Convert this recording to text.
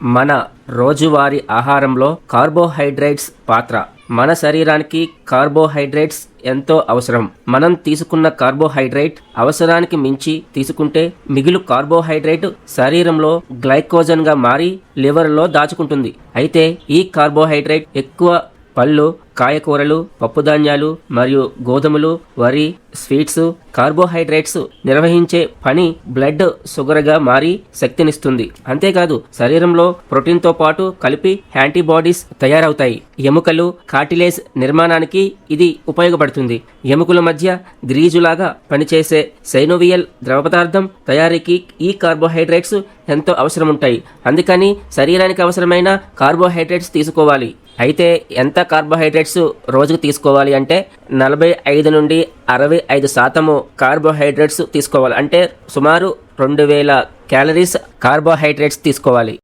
మన రోజువారీ ఆహారంలో కార్బోహైడ్రేట్స్ పాత్ర. మన శరీరానికి కార్బోహైడ్రేట్స్ ఎంతో అవసరం. మనం తీసుకున్న కార్బోహైడ్రేట్ అవసరానికి మించి తీసుకుంటే మిగులు కార్బోహైడ్రేట్ శరీరంలో గ్లైకోజన్ గా మారి లివర్ లో దాచుకుంటుంది. అయితే ఈ కార్బోహైడ్రేట్ ఎక్కువ పళ్ళు, కాయకూరలు, పప్పుధాన్యాలు మరియు గోధుమలు, వరి, స్వీట్స్ కార్బోహైడ్రేట్స్ నిర్వహించే పని బ్లడ్ షుగర్ గా మారి శక్తినిస్తుంది. అంతేకాదు శరీరంలో ప్రోటీన్ తో పాటు కలిపి యాంటీబాడీస్ తయారవుతాయి. ఎముకలు, కార్టిలేజ్ నిర్మాణానికి ఇది ఉపయోగపడుతుంది. ఎముకల మధ్య గ్రీజులాగా పనిచేసే సైనోవియల్ ద్రవ పదార్థం తయారీకి ఈ కార్బోహైడ్రేట్స్ ఎంతో అవసరం ఉంటాయి. అందుకని శరీరానికి అవసరమైన కార్బోహైడ్రేట్స్ తీసుకోవాలి. అయితే ఎంత కార్బోహైడ్రేట్స్ రోజుకు తీసుకోవాలి అంటే 45 నుండి 65% కార్బోహైడ్రేట్స్ తీసుకోవాలి. అంటే సుమారు 2000 క్యాలరీస్ కార్బోహైడ్రేట్స్ తీసుకోవాలి.